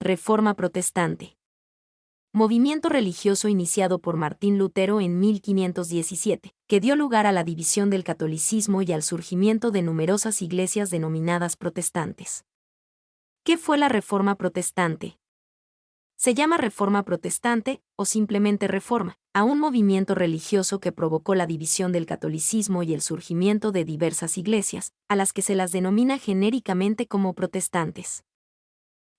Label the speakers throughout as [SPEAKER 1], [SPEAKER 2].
[SPEAKER 1] Reforma protestante. Movimiento religioso iniciado por Martín Lutero en 1517, que dio lugar a la división del catolicismo y al surgimiento de numerosas iglesias denominadas protestantes. ¿Qué fue la Reforma protestante? Se llama Reforma protestante, o simplemente Reforma, a un movimiento religioso que provocó la división del catolicismo y el surgimiento de diversas iglesias, a las que se las denomina genéricamente como protestantes.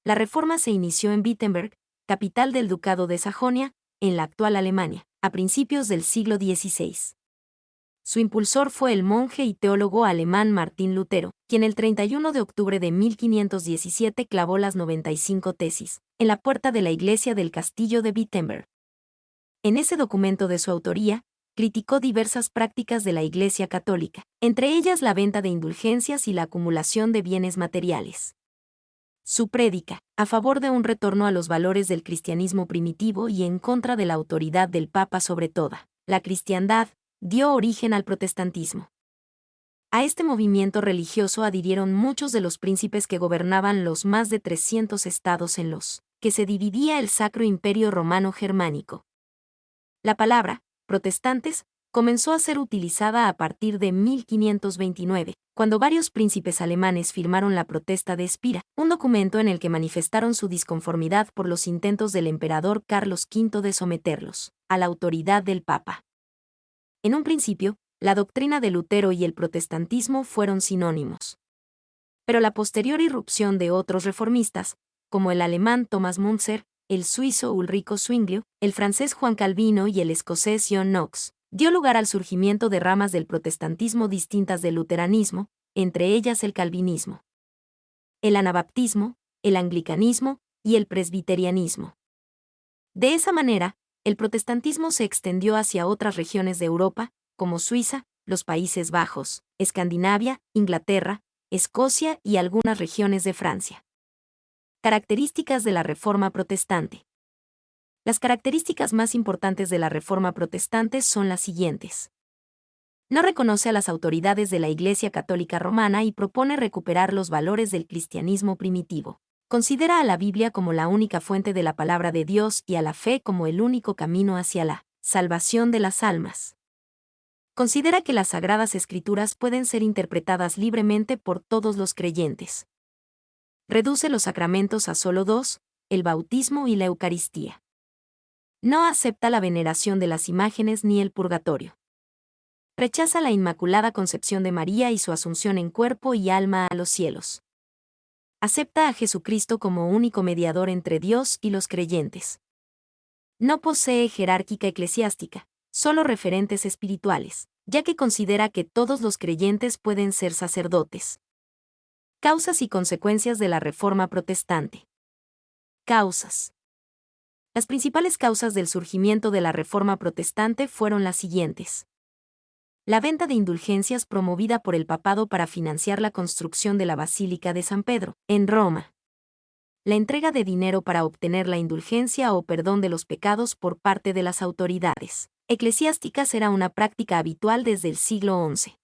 [SPEAKER 1] La Reforma se inició en Wittenberg, capital del Ducado de Sajonia, en la actual Alemania, a principios del siglo XVI. Su impulsor fue el monje y teólogo alemán Martín Lutero, quien el 31 de octubre de 1517 clavó las 95 tesis, en la puerta de la iglesia del castillo de Wittenberg. En ese documento de su autoría, criticó diversas prácticas de la Iglesia católica, entre ellas la venta de indulgencias y la acumulación de bienes materiales. Su prédica, a favor de un retorno a los valores del cristianismo primitivo y en contra de la autoridad del Papa sobre toda la cristiandad, dio origen al protestantismo. A este movimiento religioso adhirieron muchos de los príncipes que gobernaban los más de 300 estados en los que se dividía el Sacro Imperio Romano Germánico. La palabra, protestantes, comenzó a ser utilizada a partir de 1529, cuando varios príncipes alemanes firmaron la Protesta de Espira, un documento en el que manifestaron su disconformidad por los intentos del emperador Carlos V de someterlos a la autoridad del Papa. En un principio, la doctrina de Lutero y el protestantismo fueron sinónimos. Pero la posterior irrupción de otros reformistas, como el alemán Thomas Müntzer, el suizo Ulrico Zwinglio, el francés Juan Calvino y el escocés John Knox, dio lugar al surgimiento de ramas del protestantismo distintas del luteranismo, entre ellas el calvinismo, el anabaptismo, el anglicanismo y el presbiterianismo. De esa manera, el protestantismo se extendió hacia otras regiones de Europa, como Suiza, los Países Bajos, Escandinavia, Inglaterra, Escocia y algunas regiones de Francia. Características de la Reforma protestante. Las características más importantes de la Reforma protestante son las siguientes. No reconoce a las autoridades de la Iglesia Católica Romana y propone recuperar los valores del cristianismo primitivo. Considera a la Biblia como la única fuente de la palabra de Dios y a la fe como el único camino hacia la salvación de las almas. Considera que las Sagradas Escrituras pueden ser interpretadas libremente por todos los creyentes. Reduce los sacramentos a solo dos, el bautismo y la Eucaristía. No acepta la veneración de las imágenes ni el purgatorio. Rechaza la Inmaculada Concepción de María y su asunción en cuerpo y alma a los cielos. Acepta a Jesucristo como único mediador entre Dios y los creyentes. No posee jerárquica eclesiástica, solo referentes espirituales, ya que considera que todos los creyentes pueden ser sacerdotes. Causas y consecuencias de la Reforma protestante. Causas. Las principales causas del surgimiento de la Reforma protestante fueron las siguientes. La venta de indulgencias promovida por el papado para financiar la construcción de la Basílica de San Pedro, en Roma. La entrega de dinero para obtener la indulgencia o perdón de los pecados por parte de las autoridades eclesiásticas era una práctica habitual desde el siglo XI.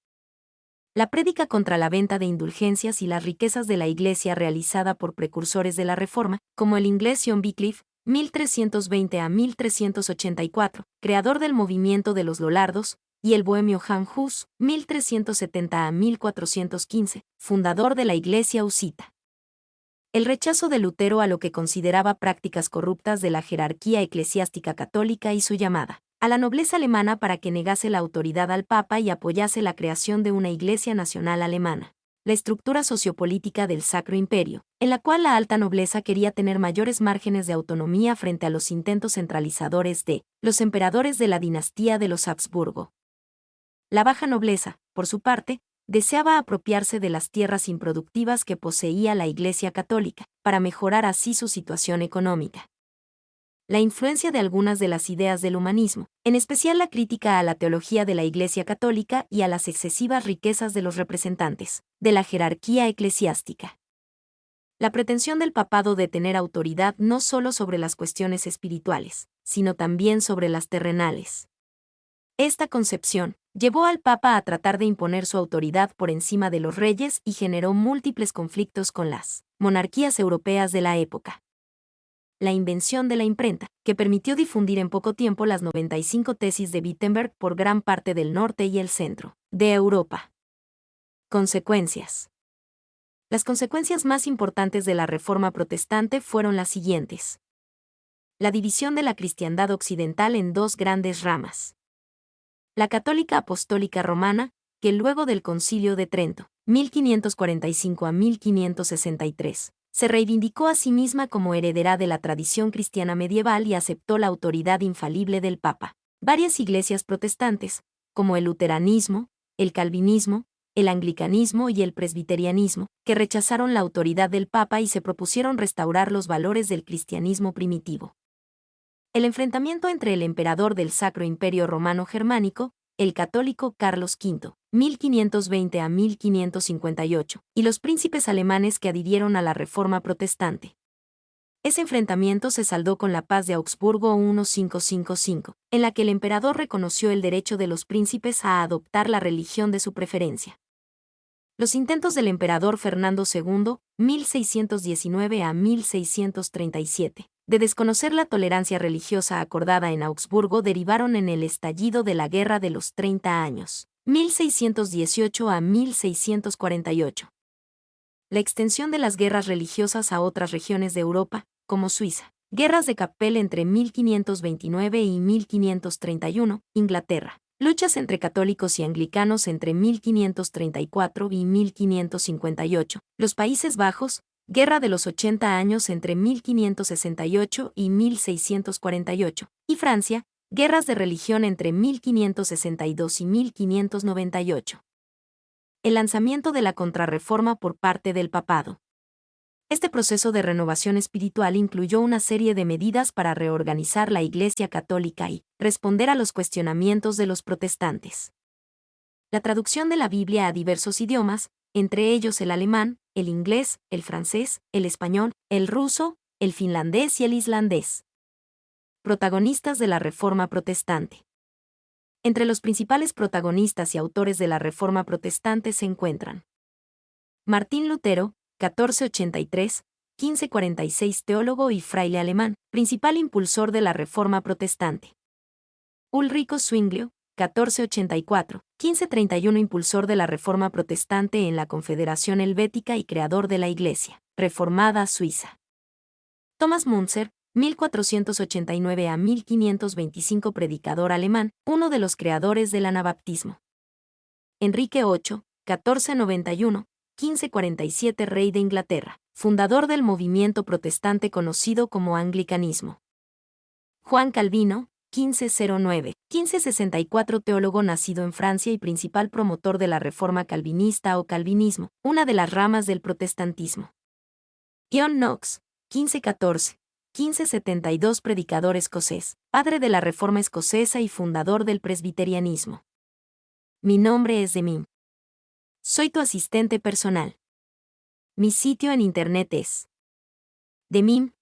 [SPEAKER 1] La prédica contra la venta de indulgencias y las riquezas de la Iglesia realizada por precursores de la Reforma, como el inglés John Wycliffe, 1320 a 1384, creador del movimiento de los Lollardos, y el bohemio Jan Hus, 1370 a 1415, fundador de la Iglesia Husita. El rechazo de Lutero a lo que consideraba prácticas corruptas de la jerarquía eclesiástica católica y su llamada a la nobleza alemana para que negase la autoridad al Papa y apoyase la creación de una Iglesia nacional alemana. La estructura sociopolítica del Sacro Imperio, en la cual la alta nobleza quería tener mayores márgenes de autonomía frente a los intentos centralizadores de los emperadores de la dinastía de los Habsburgo. La baja nobleza, por su parte, deseaba apropiarse de las tierras improductivas que poseía la Iglesia católica, para mejorar así su situación económica. La influencia de algunas de las ideas del humanismo, en especial la crítica a la teología de la Iglesia católica y a las excesivas riquezas de los representantes de la jerarquía eclesiástica. La pretensión del papado de tener autoridad no solo sobre las cuestiones espirituales, sino también sobre las terrenales. Esta concepción llevó al Papa a tratar de imponer su autoridad por encima de los reyes y generó múltiples conflictos con las monarquías europeas de la época. la invención de la imprenta, que permitió difundir en poco tiempo las 95 tesis de Wittenberg por gran parte del norte y el centro de Europa. Consecuencias. Las consecuencias más importantes de la Reforma Protestante fueron las siguientes. La división de la cristiandad occidental en dos grandes ramas. La católica apostólica romana, que luego del Concilio de Trento, 1545 a 1563, se reivindicó a sí misma como heredera de la tradición cristiana medieval y aceptó la autoridad infalible del Papa. Varias iglesias protestantes, como el luteranismo, el calvinismo, el anglicanismo y el presbiterianismo, que rechazaron la autoridad del Papa y se propusieron restaurar los valores del cristianismo primitivo. El enfrentamiento entre el emperador del Sacro Imperio Romano Germánico, el católico Carlos V, 1520 a 1558, y los príncipes alemanes que adhirieron a la Reforma Protestante. Ese enfrentamiento se saldó con la Paz de Augsburgo 1555, en la que el emperador reconoció el derecho de los príncipes a adoptar la religión de su preferencia. Los intentos del emperador Fernando II, 1619 a 1637, de desconocer la tolerancia religiosa acordada en Augsburgo derivaron en el estallido de la Guerra de los 30 años, 1618 a 1648. La extensión de las guerras religiosas a otras regiones de Europa, como Suiza. Guerras de Kappel entre 1529 y 1531, Inglaterra. Luchas entre católicos y anglicanos entre 1534 y 1558. Los Países Bajos. Guerra de los 80 años entre 1568 y 1648. Y Francia. Guerras de religión entre 1562 y 1598. El lanzamiento de la Contrarreforma por parte del Papado. Este proceso de renovación espiritual incluyó una serie de medidas para reorganizar la Iglesia Católica y responder a los cuestionamientos de los protestantes. La traducción de la Biblia a diversos idiomas, entre ellos el alemán, el inglés, el francés, el español, el ruso, el finlandés y el islandés. Protagonistas de la Reforma Protestante. Entre los principales protagonistas y autores de la Reforma Protestante se encuentran Martín Lutero, 1483-1546, teólogo y fraile alemán, principal impulsor de la Reforma Protestante. Ulrico Zwinglio, 1484-1531, impulsor de la Reforma Protestante en la Confederación Helvética y creador de la Iglesia Reformada Suiza. Thomas Müntzer, 1489 a 1525, predicador alemán, uno de los creadores del anabaptismo. Enrique VIII, 1491-1547, rey de Inglaterra, fundador del movimiento protestante conocido como anglicanismo. Juan Calvino, 1509-1564, teólogo nacido en Francia y principal promotor de la Reforma calvinista o calvinismo, una de las ramas del protestantismo. John Knox, 1514-1572, predicador escocés, padre de la Reforma escocesa y fundador del presbiterianismo. Mi nombre es Demim. Soy tu asistente personal. Mi sitio en internet es demim.es.tl.